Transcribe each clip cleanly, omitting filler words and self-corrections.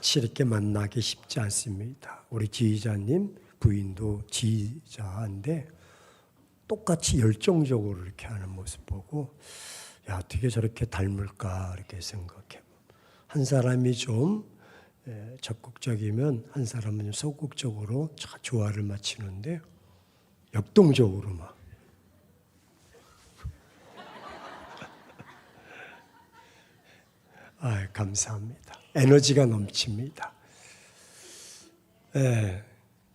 같이 이렇게 만나기 쉽지 않습니다. 우리 지휘자님 부인도 지휘자인데 똑같이 열정적으로 이렇게 하는 모습 보고 야, 어떻게 저렇게 닮을까 이렇게 생각해. 한 사람이 좀 적극적이면 한 사람은 좀 소극적으로 조화를 맞추는데 역동적으로 막. 아, 감사합니다. 에너지가 넘칩니다.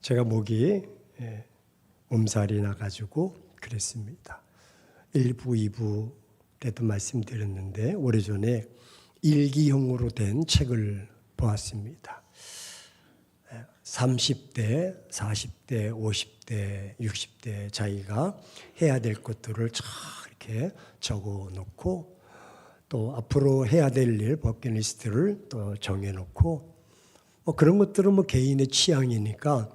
제가 목이 몸살이 나가지고 그랬습니다. 1부, 2부 때도 말씀드렸는데 오래전에 일기형으로 된 책을 보았습니다. 30대, 40대, 50대, 60대 자기가 해야 될 것들을 쫙 이렇게 적어 놓고 또 앞으로 해야 될 일, 버킷리스트를 또 정해놓고 뭐 그런 것들은 뭐 개인의 취향이니까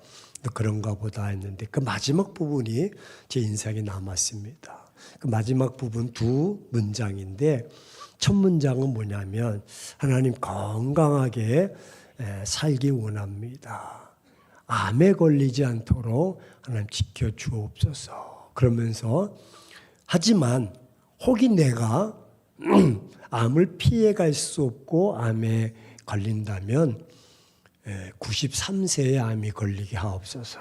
그런가 보다 했는데 그 마지막 부분이 제 인상에 남았습니다. 그 마지막 부분 두 문장인데 첫 문장은 뭐냐면 하나님 건강하게 살기 원합니다. 암에 걸리지 않도록 하나님 지켜주옵소서. 그러면서 하지만 혹이 내가 암을 피해갈 수 없고 암에 걸린다면 93세에 암이 걸리게 하옵소서.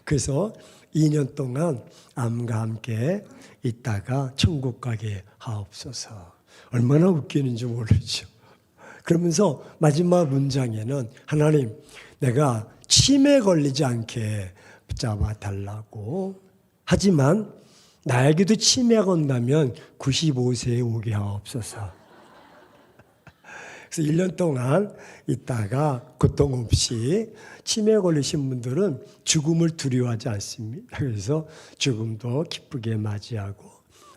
그래서 2년 동안 암과 함께 있다가 천국 가게 하옵소서. 얼마나 웃기는지 모르죠. 그러면서 마지막 문장에는 하나님 내가 치매에 걸리지 않게 붙잡아 달라고 하지만 나에게도 치매가 온다면 95세에 오게 하옵소서. 그래서 1년 동안 있다가 고통 없이 치매에 걸리신 분들은 죽음을 두려워하지 않습니다. 그래서 죽음도 기쁘게 맞이하고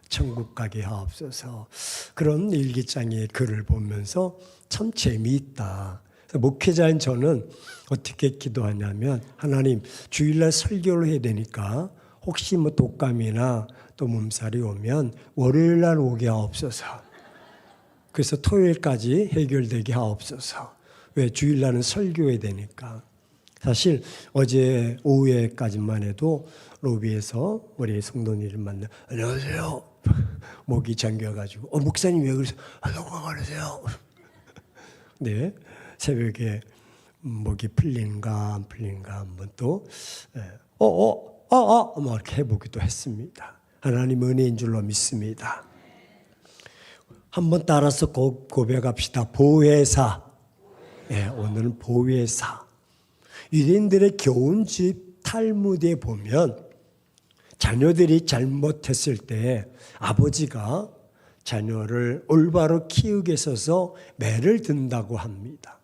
천국 가게 하옵소서. 그런 일기장의 글을 보면서 참 재미있다. 목회자인 저는 어떻게 기도하냐면 하나님 주일날 설교를 해야 되니까 혹시 뭐 독감이나 또 몸살이 오면 월요일날 오게 하옵소서. 그래서 토요일까지 해결되게 하옵소서. 왜? 주일날은 설교해야 되니까. 사실 어제 오후에까지만 해도 로비에서 우리 성도님을 만나 안녕하세요. 목이 잠겨가지고 목사님 왜 그러세요? 건강하세요. 네, 새벽에 목이 풀린가 안 풀린가 한번 또 뭐 이렇게 해보기도 했습니다. 하나님 은혜인 줄로 믿습니다. 한번 따라서 고백합시다. 보혜사. 오늘은 보혜사. 유대인들의 교훈집 탈무드에 보면 자녀들이 잘못했을 때 아버지가 자녀를 올바로 키우기 있어서 매를 든다고 합니다.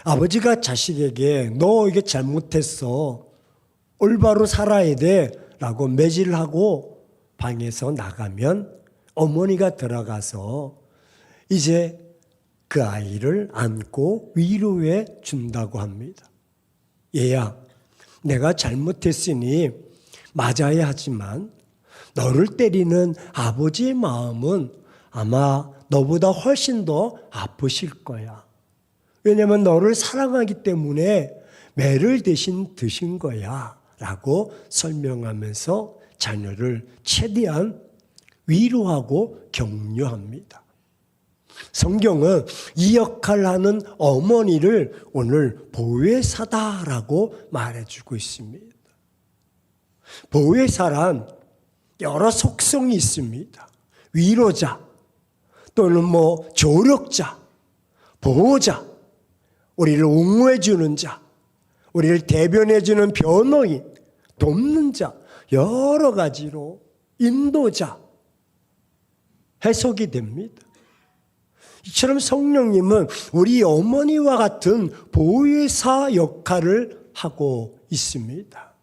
아버지가 자식에게 너 이게 잘못했어. 올바로 살아야 돼. 라고 매질을 하고 방에서 나가면 어머니가 들어가서 이제 그 아이를 안고 위로해 준다고 합니다. 얘야, 내가 잘못했으니 맞아야 하지만 너를 때리는 아버지의 마음은 아마 너보다 훨씬 더 아프실 거야. 왜냐하면 너를 사랑하기 때문에 매를 대신 드신 거야. 라고 설명하면서 자녀를 최대한 위로하고 격려합니다. 성경은 이 역할을 하는 어머니를 오늘 보혜사다라고 말해주고 있습니다. 보혜사란 여러 속성이 있습니다. 위로자 또는 조력자, 보호자, 우리를 옹호해주는 자, 우리를 대변해주는 변호인, 돕는 자, 여러 가지로 인도자, 해석이 됩니다. 이처럼 성령님은 우리 어머니와 같은 보혜사 역할을 하고 있습니다.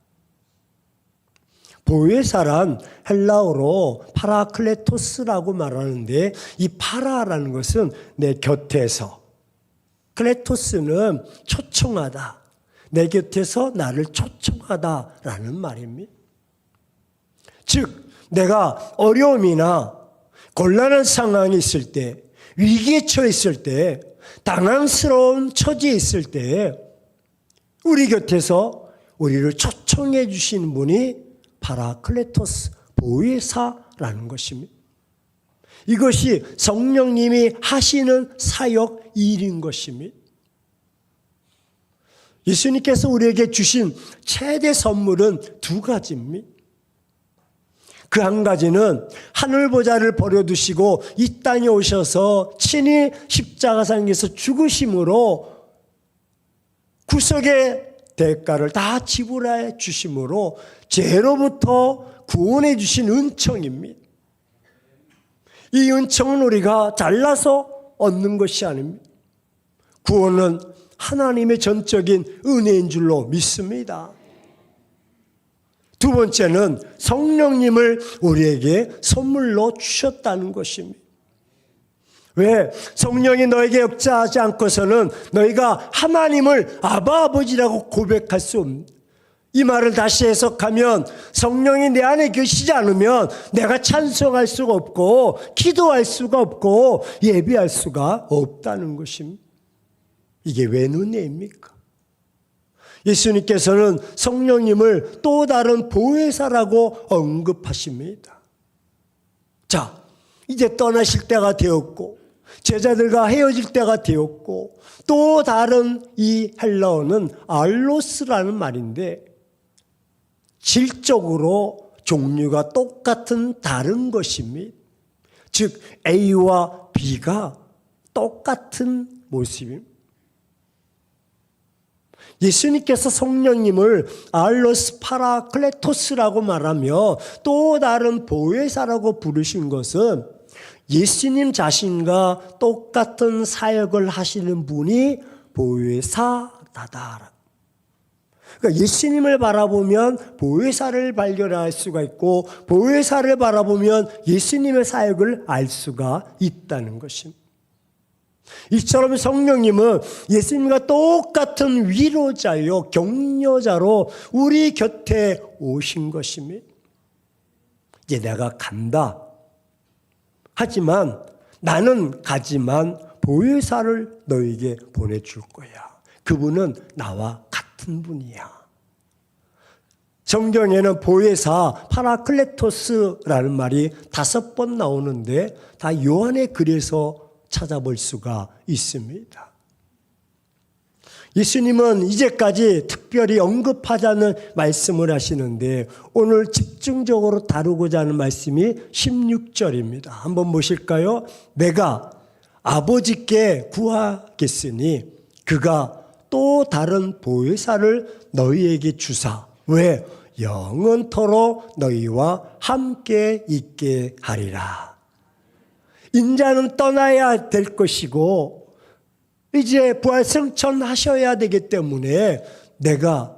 보혜사란 헬라어로 파라클레토스라고 말하는데 이 파라라는 것은 내 곁에서, 클레토스는 초청하다, 내 곁에서 나를 초청하다라는 말입니다. 즉 내가 어려움이나 곤란한 상황이 있을 때, 위기에 처했을 때, 당황스러운 처지에 있을 때 우리 곁에서 우리를 초청해 주시는 분이 파라클레토스, 보혜사라는 것입니다. 이것이 성령님이 하시는 사역 일인 것입니다. 예수님께서 우리에게 주신 최대 선물은 두 가지입니다. 그 한 가지는 하늘보좌를 버려두시고 이 땅에 오셔서 친히 십자가상에서 죽으심으로 구속의 대가를 다 지불해 주심으로 죄로부터 구원해 주신 은총입니다. 이 은총은 우리가 잘나서 얻는 것이 아닙니다. 구원은 하나님의 전적인 은혜인 줄로 믿습니다. 두 번째는 성령님을 우리에게 선물로 주셨다는 것입니다. 왜? 성령이 너에게 역사하지 않고서는 너희가 하나님을 아바 아버지라고 고백할 수 없습니다. 이 말을 다시 해석하면 성령이 내 안에 계시지 않으면 내가 찬송할 수가 없고 기도할 수가 없고 예배할 수가 없다는 것입니다. 이게 웬 은혜입니까? 예수님께서는 성령님을 또 다른 보혜사라고 언급하십니다. 자, 이제 떠나실 때가 되었고 제자들과 헤어질 때가 되었고 또 다른 이 헬라어는 알로스라는 말인데 질적으로 종류가 똑같은 다른 것입니다. 즉 A와 B가 똑같은 모습입니다. 예수님께서 성령님을 알로스 파라클레토스라고 말하며 또 다른 보혜사라고 부르신 것은 예수님 자신과 똑같은 사역을 하시는 분이 보혜사다. 그러니까 예수님을 바라보면 보혜사를 발견할 수가 있고 보혜사를 바라보면 예수님의 사역을 알 수가 있다는 것입니다. 이처럼 성령님은 예수님과 똑같은 위로자요, 격려자로 우리 곁에 오신 것입니다. 이제 내가 간다. 하지만 나는 가지만 보혜사를 너에게 보내줄 거야. 그분은 나와 같은 분이야. 성경에는 보혜사, 파라클레토스라는 말이 5번 나오는데 다 요한의 글에서 찾아볼 수가 있습니다. 예수님은 이제까지 특별히 언급하자는 말씀을 하시는데 오늘 집중적으로 다루고자 하는 말씀이 16절입니다. 한번 보실까요? 내가 아버지께 구하겠으니 그가 또 다른 보혜사를 너희에게 주사. 왜? 영원토록 너희와 함께 있게 하리라. 인자는 떠나야 될 것이고 이제 부활승천하셔야 되기 때문에 내가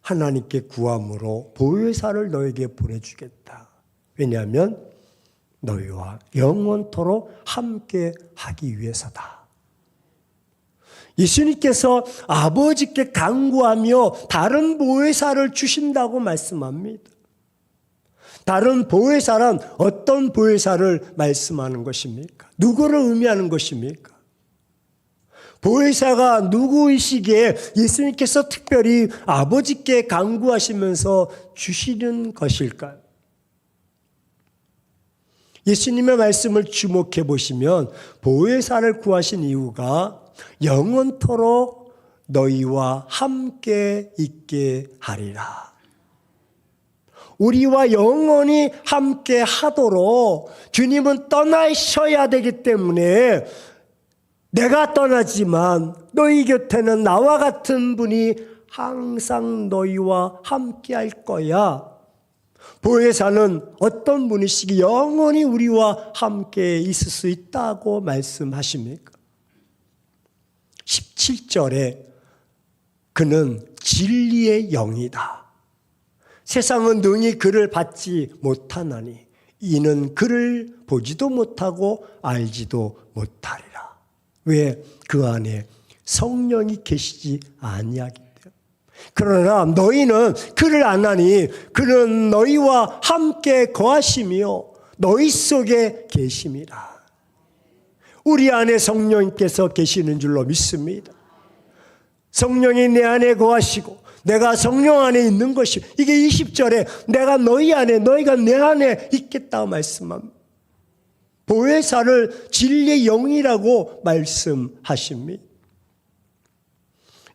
하나님께 구함으로 보혜사를 너에게 보내주겠다. 왜냐하면 너희와 영원토록 함께 하기 위해서다. 예수님께서 아버지께 간구하며 다른 보혜사를 주신다고 말씀합니다. 다른 보혜사란 어떤 보혜사를 말씀하는 것입니까? 누구를 의미하는 것입니까? 보혜사가 누구이시기에 예수님께서 특별히 아버지께 간구하시면서 주시는 것일까요? 예수님의 말씀을 주목해 보시면 보혜사를 구하신 이유가 영원토록 너희와 함께 있게 하리라. 우리와 영원히 함께 하도록 주님은 떠나셔야 되기 때문에 내가 떠나지만 너희 곁에는 나와 같은 분이 항상 너희와 함께 할 거야. 보혜사는 어떤 분이시기 영원히 우리와 함께 있을 수 있다고 말씀하십니까? 17절에 그는 진리의 영이다. 세상은 능히 그를 받지 못하나니 이는 그를 보지도 못하고 알지도 못하리라. 왜? 그 안에 성령이 계시지 아니하기 때문에. 그러나 너희는 그를 아나니 그는 너희와 함께 거하시며 너희 속에 계심이라. 우리 안에 성령님께서 계시는 줄로 믿습니다. 성령이 내 안에 거하시고 내가 성령 안에 있는 것이, 이게 20절에 내가 너희 안에 너희가 내 안에 있겠다고 말씀합니다. 보혜사를 진리의 영이라고 말씀하십니다.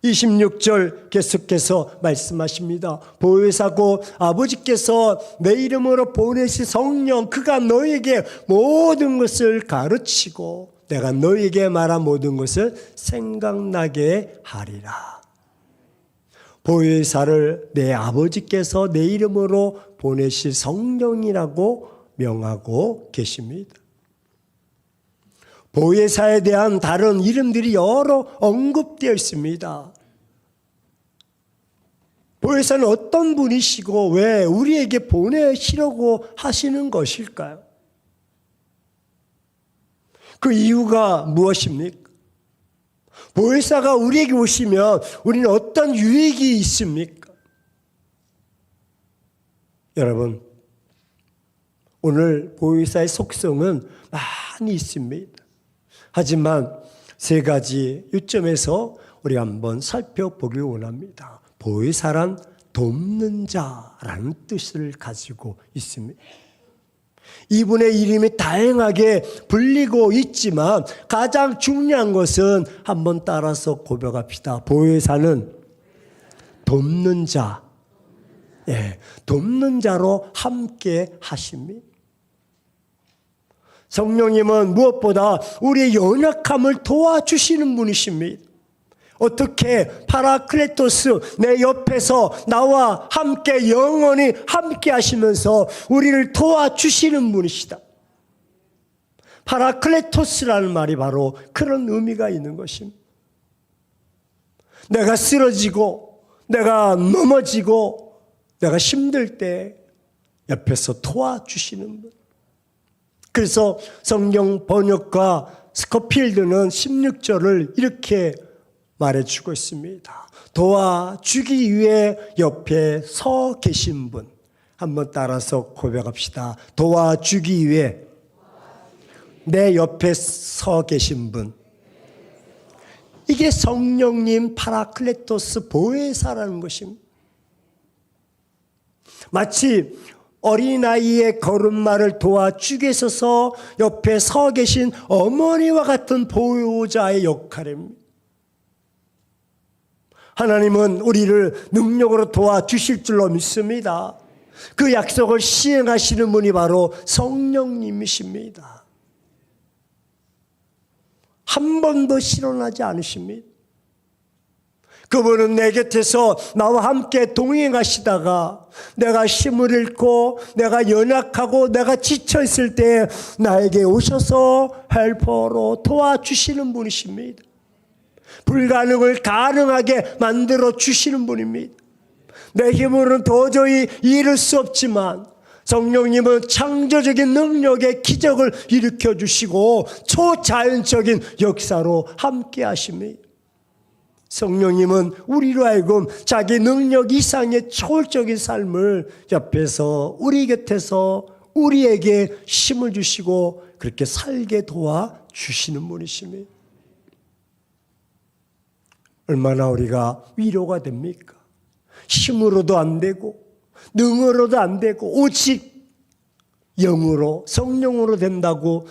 26절 계속해서 말씀하십니다. 보혜사고 아버지께서 내 이름으로 보내신 성령, 그가 너희에게 모든 것을 가르치고 내가 너희에게 말한 모든 것을 생각나게 하리라. 보혜사를 내 아버지께서 내 이름으로 보내실 성령이라고 명하고 계십니다. 보혜사에 대한 다른 이름들이 여러 언급되어 있습니다. 보혜사는 어떤 분이시고 왜 우리에게 보내시려고 하시는 것일까요? 그 이유가 무엇입니까? 보혜사가 우리에게 오시면 우리는 어떤 유익이 있습니까? 여러분, 오늘 보혜사의 속성은 많이 있습니다. 하지만 세 가지 요점에서 우리가 한번 살펴보길 원합니다. 보혜사란 돕는 자라는 뜻을 가지고 있습니다. 이분의 이름이 다양하게 불리고 있지만 가장 중요한 것은 한번 따라서 고백합시다. 보혜사는 돕는 자, 돕는 자로 함께 하십니다. 성령님은 무엇보다 우리의 연약함을 도와주시는 분이십니다. 어떻게? 파라클레토스, 내 옆에서 나와 함께 영원히 함께 하시면서 우리를 도와주시는 분이시다. 파라클레토스라는 말이 바로 그런 의미가 있는 것입니다. 내가 쓰러지고 내가 넘어지고 내가 힘들 때 옆에서 도와주시는 분. 그래서 성경 번역가 스코필드는 16절을 이렇게 말해주고 있습니다. 도와주기 위해 옆에 서 계신 분. 한번 따라서 고백합시다. 도와주기 위해 내 옆에 서 계신 분. 이게 성령님 파라클레토스 보혜사라는 것입니다. 마치 어린아이의 걸음마를 도와주기 위해서 옆에 서 계신 어머니와 같은 보호자의 역할입니다. 하나님은 우리를 능력으로 도와주실 줄로 믿습니다. 그 약속을 시행하시는 분이 바로 성령님이십니다. 한 번도 실현하지 않으십니다. 그분은 내 곁에서 나와 함께 동행하시다가 내가 힘을 잃고 내가 연약하고 내가 지쳐있을 때 나에게 오셔서 헬퍼로 도와주시는 분이십니다. 불가능을 가능하게 만들어 주시는 분입니다. 내 힘으로는 도저히 이룰 수 없지만 성령님은 창조적인 능력의 기적을 일으켜 주시고 초자연적인 역사로 함께 하십니다. 성령님은 우리로 하여금 자기 능력 이상의 초월적인 삶을 옆에서 우리 곁에서 우리에게 힘을 주시고 그렇게 살게 도와주시는 분이십니다. 얼마나 우리가 위로가 됩니까? 힘으로도 안 되고 능으로도 안 되고 오직 영으로 성령으로 된다고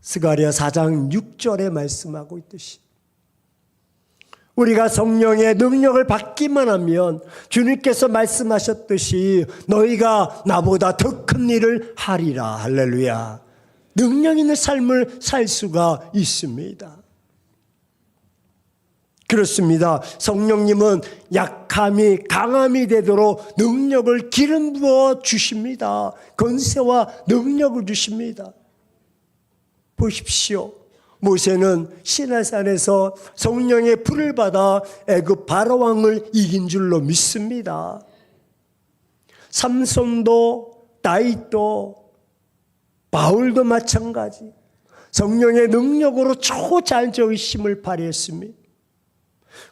스가랴 4장 6절에 말씀하고 있듯이 우리가 성령의 능력을 받기만 하면 주님께서 말씀하셨듯이 너희가 나보다 더 큰 일을 하리라. 할렐루야. 능력 있는 삶을 살 수가 있습니다. 그렇습니다. 성령님은 약함이 강함이 되도록 능력을 기름 부어 주십니다. 권세와 능력을 주십니다. 보십시오. 모세는 시내산에서 성령의 불을 받아 애굽 바로왕을 이긴 줄로 믿습니다. 삼손도 다윗도 바울도 마찬가지 성령의 능력으로 초자연적인 힘을 발휘했습니다.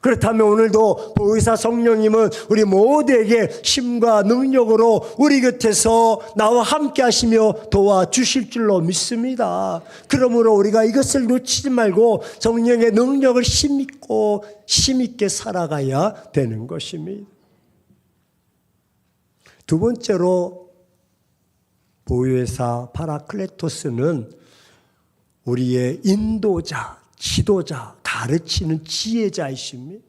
그렇다면 오늘도 보혜사 성령님은 우리 모두에게 힘과 능력으로 우리 곁에서 나와 함께 하시며 도와주실 줄로 믿습니다. 그러므로 우리가 이것을 놓치지 말고 성령의 능력을 힘있게 살아가야 되는 것입니다. 두 번째로 보혜사 파라클레토스는 우리의 인도자, 지도자, 가르치는 지혜자이십니다.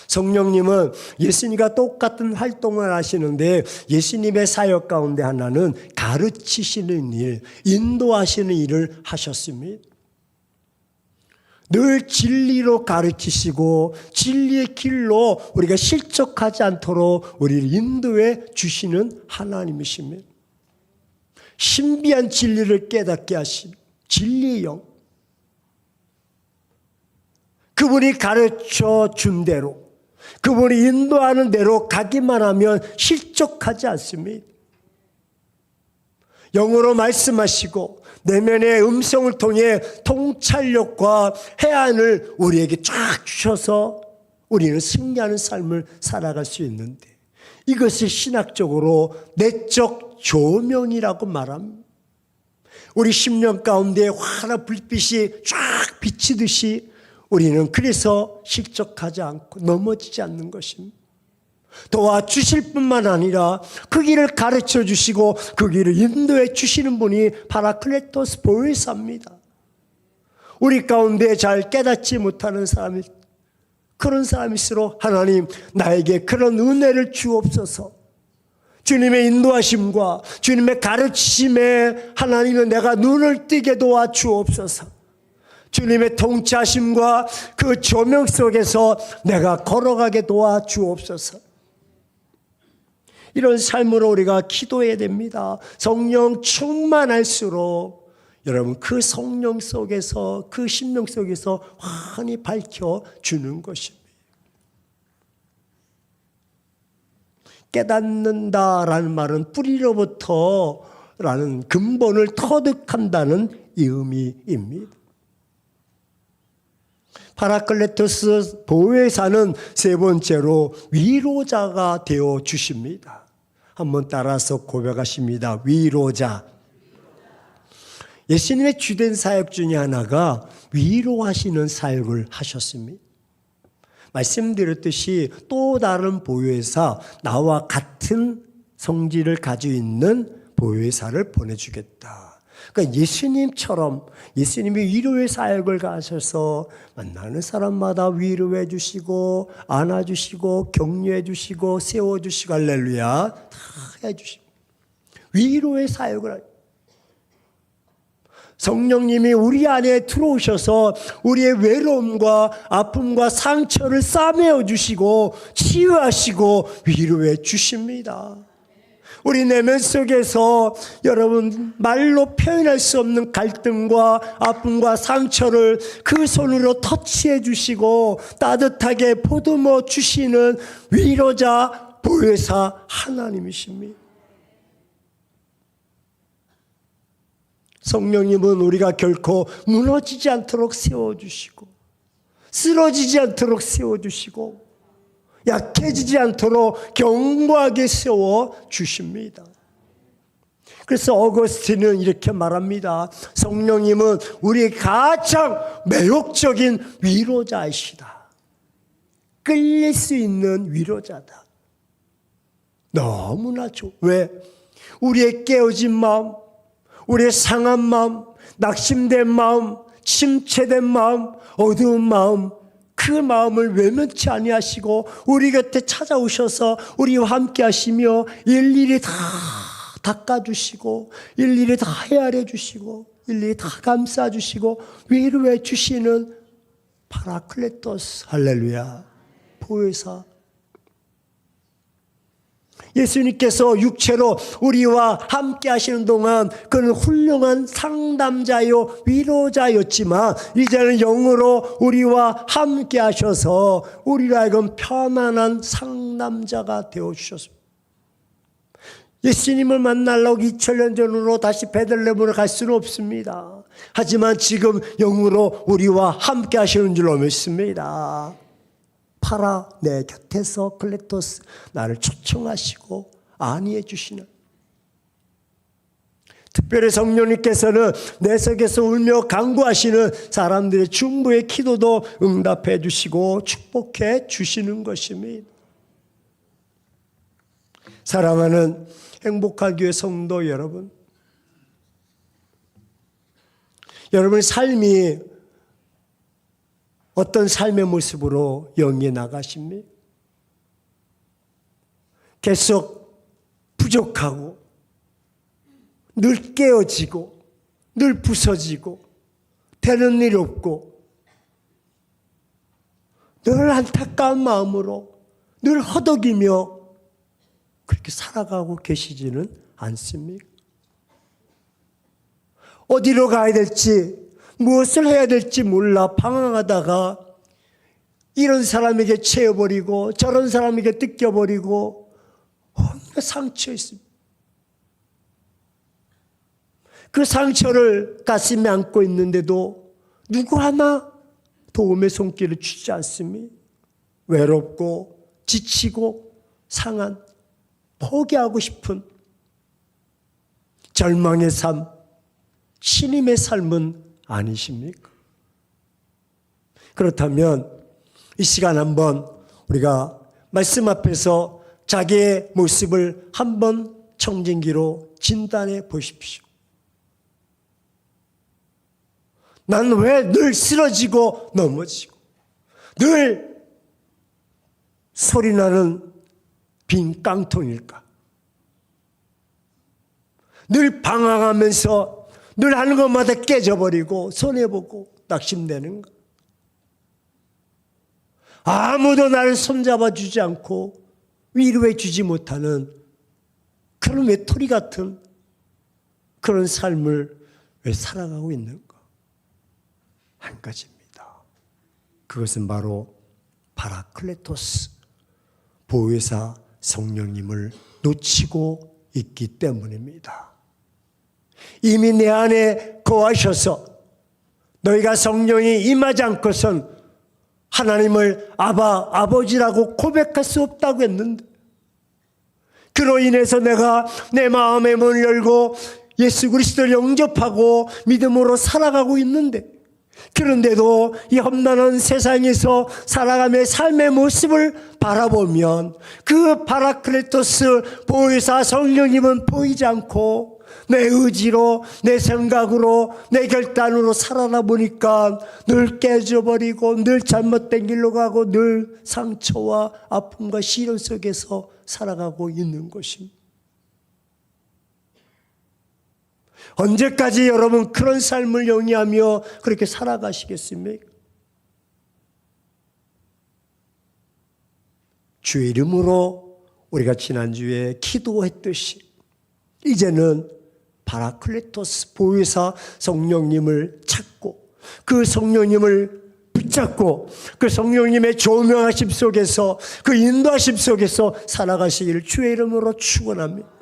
성령님은 예수님과 똑같은 활동을 하시는데 예수님의 사역 가운데 하나는 가르치시는 일, 인도하시는 일을 하셨습니다. 늘 진리로 가르치시고 진리의 길로 우리가 실족하지 않도록 우리를 인도해 주시는 하나님이십니다. 신비한 진리를 깨닫게 하신 진리의 영, 그분이 가르쳐 준 대로, 그분이 인도하는 대로 가기만 하면 실족하지 않습니다. 영어로 말씀하시고 내면의 음성을 통해 통찰력과 해안을 우리에게 쫙 주셔서 우리는 승리하는 삶을 살아갈 수 있는데, 이것을 신학적으로 내적 조명이라고 말합니다. 우리 심령 가운데 환한 불빛이 쫙 비치듯이 우리는 그래서 실족하지 않고 넘어지지 않는 것입니다. 도와주실 뿐만 아니라 그 길을 가르쳐 주시고 그 길을 인도해 주시는 분이 파라클레토스 보혜사입니다. 우리 가운데 잘 깨닫지 못하는 사람이, 그런 사람일수록 하나님 나에게 그런 은혜를 주옵소서, 주님의 인도하심과 주님의 가르치심에 하나님은 내가 눈을 뜨게 도와주옵소서, 주님의 통치하심과 그 조명 속에서 내가 걸어가게 도와주옵소서. 이런 삶으로 우리가 기도해야 됩니다. 성령 충만할수록 여러분 그 성령 속에서, 그 심령 속에서 환히 밝혀주는 것입니다. 깨닫는다라는 말은 뿌리로부터 라는 근본을 터득한다는 이 의미입니다. 파라클레토스 보혜사는 세 번째로 위로자가 되어 주십니다. 한번 따라서 고백하십니다. 위로자. 예수님의 주된 사역 중에 하나가 위로하시는 사역을 하셨습니다. 말씀드렸듯이 또 다른 보혜사, 나와 같은 성질을 가지고 있는 보혜사를 보내주겠다. 그러니까 예수님처럼, 예수님이 위로의 사역을 가셔서 만나는 사람마다 위로해 주시고 안아주시고 격려해 주시고 세워주시고 할렐루야 다 해주시고 위로의 사역을, 성령님이 우리 안에 들어오셔서 우리의 외로움과 아픔과 상처를 싸매어 주시고 치유하시고 위로해 주십니다. 우리 내면 속에서 여러분 말로 표현할 수 없는 갈등과 아픔과 상처를 그 손으로 터치해 주시고 따뜻하게 보듬어 주시는 위로자 보혜사 하나님이십니다. 성령님은 우리가 결코 무너지지 않도록 세워주시고 쓰러지지 않도록 세워주시고 약해지지 않도록 견고하게 세워주십니다. 그래서 어거스틴은 이렇게 말합니다. 성령님은 우리의 가장 매혹적인 위로자이시다. 끌릴 수 있는 위로자다. 너무나 좋아. 왜? 우리의 깨어진 마음, 우리의 상한 마음, 낙심된 마음, 침체된 마음, 어두운 마음, 그 마음을 외면치 아니하시고 우리 곁에 찾아오셔서 우리와 함께 하시며 일일이 다 닦아주시고 일일이 다 헤아려 주시고 일일이 다 감싸주시고 위로해 주시는 파라클레토스 할렐루야 보혜사. 예수님께서 육체로 우리와 함께 하시는 동안 그는 훌륭한 상담자요 위로자였지만 이제는 영으로 우리와 함께 하셔서 우리로 하여금 편안한 상담자가 되어주셨습니다. 예수님을 만나려고 2000년 전으로 다시 베들레헴으로 갈 수는 없습니다. 하지만 지금 영으로 우리와 함께 하시는 줄로 믿습니다. 파라 내 곁에서 클레토스 나를 초청하시고 안위해 주시는, 특별히 성령님께서는 내 속에서 울며 간구하시는 사람들의 중보의 기도도 응답해 주시고 축복해 주시는 것입니다. 사랑하는 행복한 교회 성도 여러분, 여러분의 삶이 어떤 삶의 모습으로 영위해 나가십니까? 계속 부족하고 늘 깨어지고 늘 부서지고 되는 일 없고 늘 안타까운 마음으로 늘 허덕이며 그렇게 살아가고 계시지는 않습니까? 어디로 가야 될지, 무엇을 해야 될지 몰라 방황하다가 이런 사람에게 채워버리고 저런 사람에게 뜯겨버리고 혼자 상처 있습니다. 그 상처를 가슴에 안고 있는데도 누구 하나 도움의 손길을 주지 않습니다. 외롭고 지치고 상한, 포기하고 싶은 절망의 삶, 신임의 삶은 아니십니까? 그렇다면 이 시간 한번 우리가 말씀 앞에서 자기의 모습을 한번 청진기로 진단해 보십시오. 난 왜 늘 쓰러지고 넘어지고 늘 소리나는 빈 깡통일까? 늘 방황하면서 늘 하는 것마다 깨져버리고 손해보고 낙심되는가? 아무도 나를 손잡아 주지 않고 위로해 주지 못하는 그런 외톨이 같은 그런 삶을 왜 살아가고 있는가? 한 가지입니다. 그것은 바로 파라클레토스, 보혜사 성령님을 놓치고 있기 때문입니다. 이미 내 안에 거하셔서 너희가 성령이 임하지 않고선 하나님을 아버지라고 고백할 수 없다고 했는데, 그로 인해서 내가 내 마음의 문을 열고 예수 그리스도를 영접하고 믿음으로 살아가고 있는데, 그런데도 이 험난한 세상에서 살아가며 삶의 모습을 바라보면 그 파라클레토스 보혜사 성령님은 보이지 않고 내 의지로, 내 생각으로, 내 결단으로 살아다 보니까 늘 깨져버리고 늘 잘못된 길로 가고 늘 상처와 아픔과 시련 속에서 살아가고 있는 것입니다. 언제까지 여러분 그런 삶을 영위하며 그렇게 살아가시겠습니까? 주의 이름으로 우리가 지난주에 기도했듯이 이제는 파라클레토스 보혜사 성령님을 찾고 그 성령님을 붙잡고 그 성령님의 조명하심 속에서 그 인도하심 속에서 살아가시기를 주의 이름으로 축원합니다.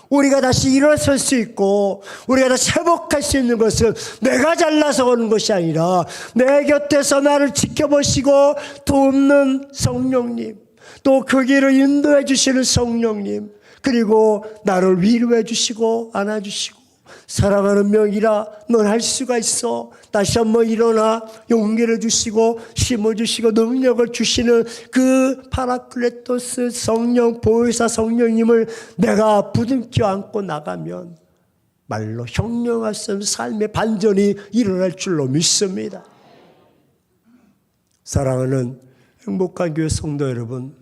우리가 다시 일어설 수 있고 우리가 다시 회복할 수 있는 것은 내가 잘나서 오는 것이 아니라 내 곁에서 나를 지켜보시고 돕는 성령님, 또 그 길을 인도해 주시는 성령님, 그리고 나를 위로해 주시고 안아주시고 사랑하는 명이라 넌 할 수가 있어, 다시 한번 일어나 용기를 주시고 힘을 주시고 능력을 주시는 그 파라클레토스 성령 보혜사 성령님을 내가 부둥켜 안고 나가면 말로 형용할 수 없는 삶의 반전이 일어날 줄로 믿습니다. 사랑하는 행복한 교회 성도 여러분,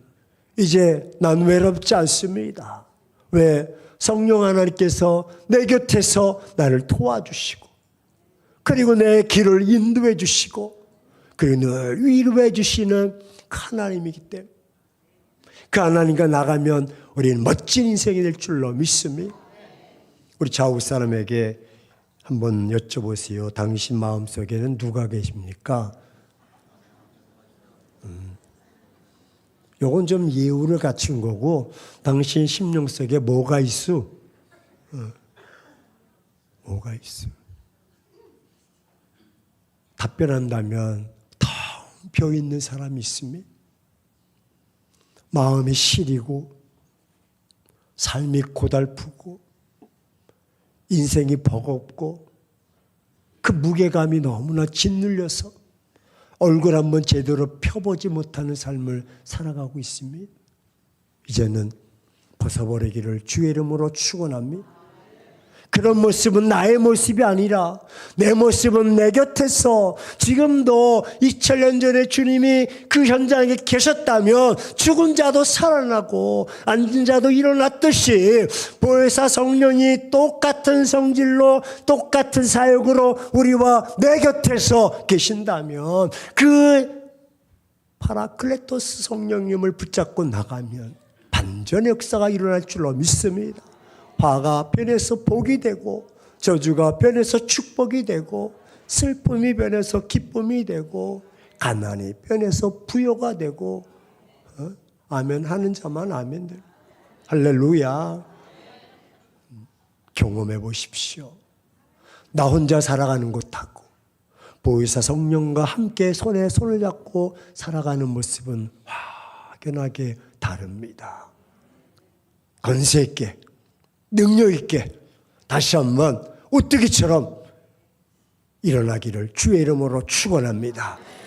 이제 난 외롭지 않습니다. 왜? 성령 하나님께서 내 곁에서 나를 도와주시고 그리고 내 길을 인도해 주시고 그리고 늘 위로해 주시는 그 하나님이기 때문에 그 하나님과 나가면 우리는 멋진 인생이 될 줄로 믿습니다. 우리 좌우 사람에게 한번 여쭤보세요. 당신 마음속에는 누가 계십니까? 요건 좀 예우를 갖춘 거고, 당신 심령 속에 뭐가 있어? 뭐가 있어? 답변한다면 텅 비어 있는 사람이 있습니다. 마음이 시리고 삶이 고달프고 인생이 버겁고 그 무게감이 너무나 짓눌려서 얼굴 한번 제대로 펴보지 못하는 삶을 살아가고 있습니다. 이제는 벗어버리기를 주의 이름으로 축원합니다. 그런 모습은 나의 모습이 아니라 내 모습은 내 곁에서 지금도 2000년 전에 주님이 그 현장에 계셨다면 죽은 자도 살아나고 앉은 자도 일어났듯이 보혜사 성령이 똑같은 성질로 똑같은 사역으로 우리와 내 곁에서 계신다면 그 파라클레토스 성령님을 붙잡고 나가면 반전의 역사가 일어날 줄로 믿습니다. 화가 변해서 복이 되고 저주가 변해서 축복이 되고 슬픔이 변해서 기쁨이 되고 가난이 변해서 부요가 되고 아멘 하는 자만 아멘 돼. 할렐루야. 경험해 보십시오. 나 혼자 살아가는 것하고 보혜사 성령과 함께 손에 손을 잡고 살아가는 모습은 확연하게 다릅니다. 건세 있게 능력 있게 다시 한번 우뜨기처럼 일어나기를 주의 이름으로 축원합니다.